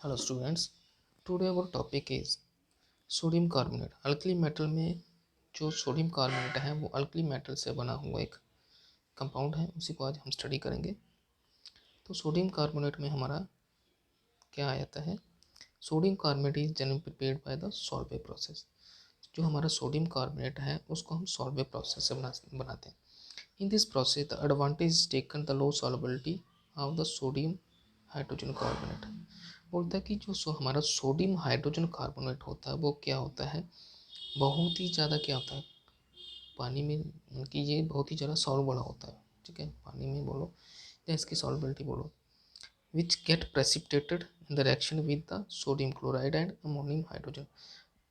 Hello students, today our topic is sodium carbonate. Alkali metal में जो sodium carbonate है वो अल्कली मेटल से बना हुआ एक कंपाउंड है, उसी को आज हम स्टडी करेंगे। तो सोडियम कार्बोनेट में हमारा क्या आ जाता है? Sodium carbonate is generally prepared by the Solvay process. जो हमारा सोडियम कार्बोनेट है उसको हम सॉल्वे प्रोसेस से बनाते हैं। In this process the advantage is taken the low solubility of the sodium hydrogen carbonate. बोलता है कि जो हमारा सोडियम हाइड्रोजन कार्बोनेट होता है वो क्या होता है, बहुत ही ज़्यादा क्या होता है पानी में कि ये बहुत ही ज़्यादा सॉल्युबल होता है। ठीक है, पानी में बोलो या इसकी सॉल्युबिलिटी बोलो, which get precipitated in the reaction with the sodium chloride and ammonium hydrogen.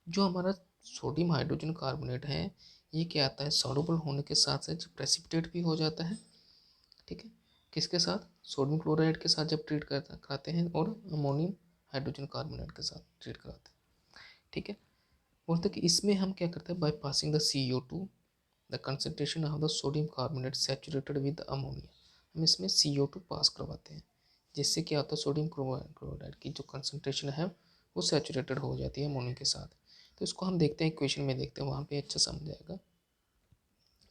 जो हमारा सोडियम हाइड्रोजन कार्बोनेट है ये क्या आता है, सॉल्युबल होने के साथ साथ प्रेसिपिटेट भी हो जाता है। ठीक है, किसके साथ? सोडियम क्लोराइड के साथ जब ट्रीट कराते हैं और अमोनियम हाइड्रोजन कार्बोनेट के साथ ट्रीट कराते हैं। ठीक है, बोलते हैं कि इसमें हम क्या करते हैं, by passing the CO2 the concentration of the sodium carbonate saturated with ammonia. हम इसमें CO2 पास करवाते हैं, जिससे क्या होता है सोडियम क्लोराइड की जो कंसनट्रेशन है वो सैचुरेटेड हो जाती है अमोनिया के साथ। तो इसको हम देखते हैं, इक्वेशन में देखते हैं, वहाँ पे अच्छा समझ आएगा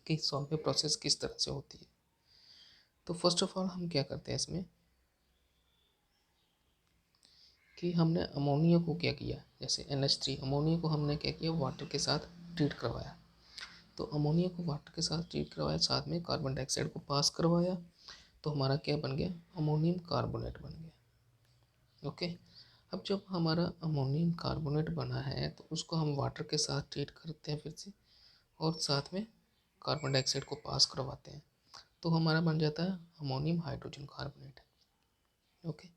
कि सॉल्व प्रोसेस किस तरह से होती है। तो फर्स्ट ऑफ ऑल हम क्या करते हैं इसमें कि हमने अमोनिया को क्या किया, जैसे NH3 अमोनिया को हमने क्या किया, वाटर के साथ ट्रीट करवाया। तो अमोनिया को वाटर के साथ ट्रीट करवाया, साथ में कार्बन डाइऑक्साइड को पास करवाया, तो हमारा क्या बन गया, अमोनियम कार्बोनेट बन गया। ओके, अब जब हमारा अमोनियम कार्बोनेट बना है तो उसको हम वाटर के साथ ट्रीट करते हैं फिर से, और साथ में कार्बन डाइऑक्साइड को पास करवाते हैं, तो हमारा बन जाता है अमोनियम हाइड्रोजन कार्बोनेट। ओके,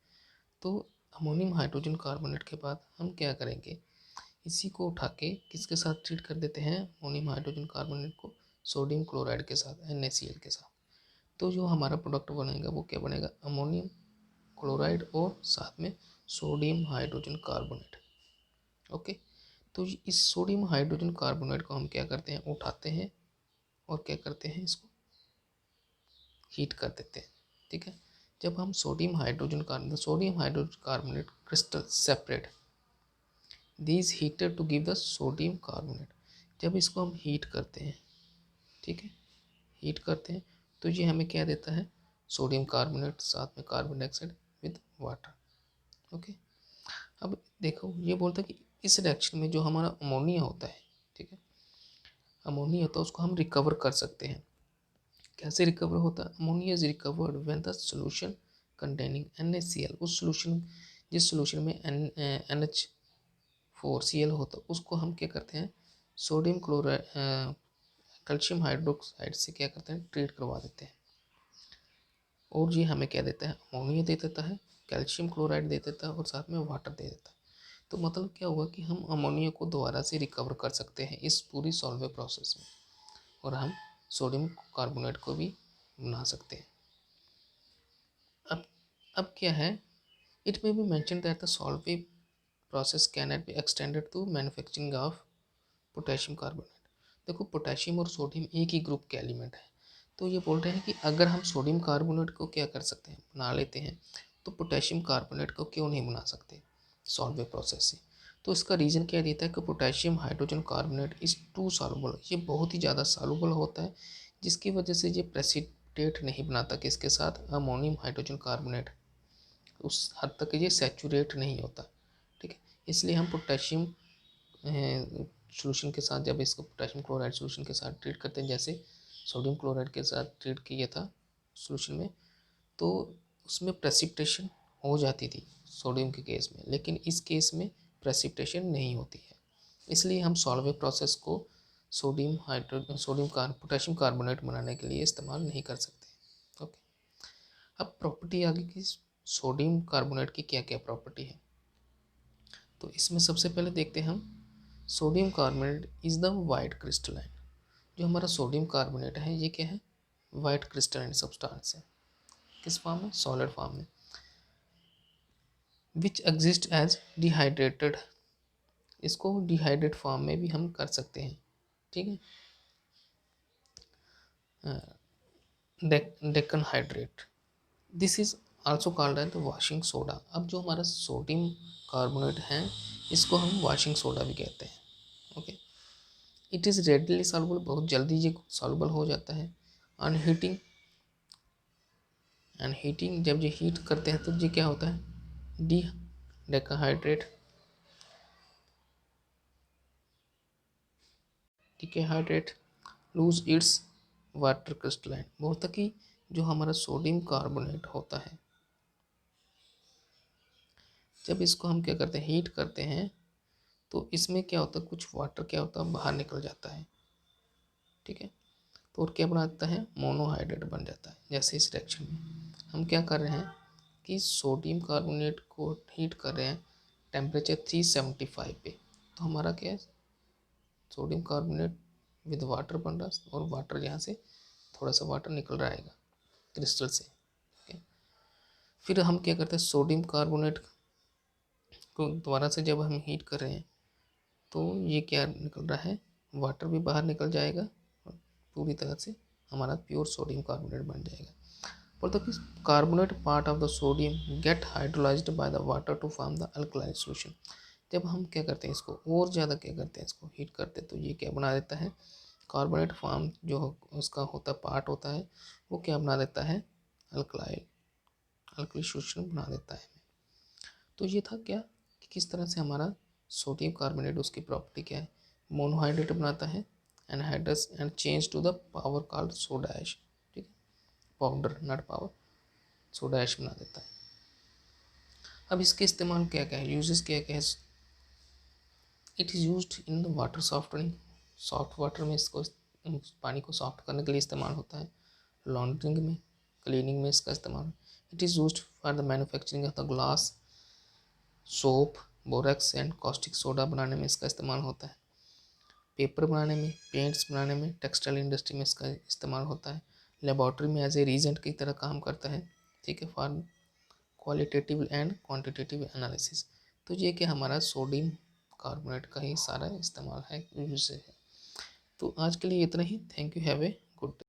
तो अमोनियम हाइड्रोजन कार्बोनेट के बाद हम क्या करेंगे, इसी को उठा के किसके साथ ट्रीट कर देते हैं, अमोनियम हाइड्रोजन कार्बोनेट को सोडियम क्लोराइड के साथ, NaCl के साथ। तो जो हमारा प्रोडक्ट बनेगा वो क्या बनेगा, अमोनियम क्लोराइड और साथ में सोडियम हाइड्रोजन कार्बोनेट। ओके, तो इस सोडियम हाइड्रोजन कार्बोनेट को हम क्या करते हैं, उठाते हैं और क्या करते हैं, इसको हीट कर देते हैं। ठीक है, जब हम sodium hydrogen carbonate crystal separate these heater to give the sodium carbonate. जब इसको हम हीट करते हैं, ठीक है, हीट करते हैं तो ये हमें क्या देता है, सोडियम कार्बोनेट साथ में carbon dioxide with water. Okay, अब देखो ये बोलता है कि इस रिएक्शन में जो हमारा अमोनिया होता है, ठीक है, अमोनिया होता है उसको हम रिकवर कर सकते हैं। कैसे रिकवर होता है, ammonia is recovered when the solution containing NaCl, उस सॉल्यूशन जिस सॉल्यूशन में NH4Cl होता है उसको हम क्या करते हैं, सोडियम क्लोराइड कैल्शियम हाइड्रोक्साइड से क्या करते हैं, ट्रीट करवा देते हैं। और ये हमें क्या देता है, अमोनिया दे देता है, कैल्शियम क्लोराइड दे देता है और साथ में वाटर दे देता है। तो मतलब क्या हुआ कि हम अमोनिया को दोबारा से रिकवर कर सकते हैं इस पूरी सॉल्वे प्रोसेस में, और हम सोडियम कार्बोनेट को भी बना सकते हैं। अब क्या है, it may be mention that the Solvay process can not be extended to manufacturing of potassium carbonate. देखो पोटेशियम और सोडियम एक ही ग्रुप के एलिमेंट है, तो ये बोल रहे हैं कि अगर हम सोडियम कार्बोनेट को क्या कर सकते हैं, बना लेते हैं, तो पोटेशियम कार्बोनेट को क्यों नहीं बना सकते सॉल्वे प्रोसेस से। तो इसका रीज़न क्या देता है कि potassium hydrogen carbonate is too soluble, ये बहुत ही ज़्यादा सॉल्युबल होता है, जिसकी वजह से ये प्रेसिपिटेट नहीं बनाता किसके साथ, अमोनियम हाइड्रोजन कार्बोनेट, उस हद तक ये सैचुरेट नहीं होता। ठीक है, इसलिए हम पोटेशियम सोल्यूशन के साथ, जब इसको पोटेशियम क्लोराइड सोल्यूशन के साथ ट्रीट करते हैं, जैसे सोडियम क्लोराइड के साथ ट्रीट किया था सोल्यूशन में, तो उसमें प्रेसिपिटेशन हो जाती थी सोडियम के केस में, लेकिन इस केस में प्रेसिपिटेशन नहीं होती है। इसलिए हम सॉल्वे प्रोसेस को पोटेशियम कार्बोनेट बनाने के लिए इस्तेमाल नहीं कर सकते। ओके, अब प्रॉपर्टी आगे की, सोडियम कार्बोनेट की क्या क्या प्रॉपर्टी है, तो इसमें सबसे पहले देखते हैं हम, sodium carbonate is the white crystalline. जो हमारा सोडियम कार्बोनेट है ये क्या है, वाइट क्रिस्टलाइन सब्सटेंस है, किस फॉर्म में, सॉलिड फॉर्म में, विच एग्जिस्ट एज डिहाइड्रेटेड, इसको डिहाइड्रेट फॉर्म में भी हम कर सकते हैं। ठीक है, decahydrate, this is also called as the washing soda. अब जो हमारा सोडियम कार्बोनेट है इसको हम वॉशिंग सोडा भी कहते हैं। Okay, it is readily soluble, बहुत जल्दी ये सॉल्युबल हो जाता है। ऑन हीटिंग, एंड हीटिंग, जब ये हीट करते हैं तो ये क्या होता है, the decahydrate decahydrate lose its water crystalline. बहुत कि जो हमारा सोडियम कार्बोनेट होता है, जब इसको हम क्या करते हैं, हीट करते हैं, तो इसमें क्या होता है, कुछ वाटर क्या होता है बाहर निकल जाता है। ठीक है, तो और क्या बना देता है, मोनोहाइड्रेट बन जाता है। जैसे इस रिएक्शन में हम क्या कर रहे हैं कि सोडियम कार्बोनेट को हीट कर रहे हैं टेम्परेचर 375 पे, तो हमारा क्या है, सोडियम कार्बोनेट विद वाटर बन रहा है, और वाटर यहाँ से थोड़ा सा वाटर निकल रहा है क्रिस्टल से। ठीक है, फिर हम क्या करते हैं, सोडियम कार्बोनेट को दोबारा से जब हम हीट कर रहे हैं तो ये क्या निकल रहा है, वाटर भी बाहर निकल जाएगा और पूरी तरह से हमारा प्योर सोडियम कार्बोनेट बन जाएगा। For the carbonate part of the sodium get hydrolyzed by the water to form the alkaline solution। जब हम क्या करते हैं, इसको और ज़्यादा क्या करते हैं, इसको हीट करते हैं, तो ये क्या बना देता है, कार्बोनेट फॉर्म जो उसका होता है, पार्ट होता है, वो क्या बना देता है, अल्कली सॉल्यूशन बना देता है। तो ये था क्या कि किस तरह से हमारा सोडियम कार्बोनेट, उसकी प्रॉपर्टी क्या है, मोनोहाइड्रेट बनाता है, anhydrous and change to the power called soda ash. ठीक है, powder not power, soda ash बना देता है। अब इसके इस्तेमाल क्या क्या है, यूजेस क्या क्या है, it is used in the water softening, soft water में इसको, पानी को सॉफ्ट करने के लिए इस्तेमाल होता है। लॉन्ड्रिंग में, क्लीनिंग में इसका इस्तेमाल। It is used for the manufacturing of the glass, soap, borax and caustic soda बनाने में इसका इस्तेमाल होता है। पेपर बनाने में, पेंट्स बनाने में, टेक्सटाइल इंडस्ट्री में इसका इस्तेमाल होता है। लेबॉर्ट्री में एज ए रीजेंट की तरह काम करता है। ठीक है, for qualitative and quantitative analysis. तो ये कि हमारा सोडियम कार्बोनेट का ही सारा इस्तेमाल है, यूज है। तो आज के लिए इतना ही। Thank you, have a good day.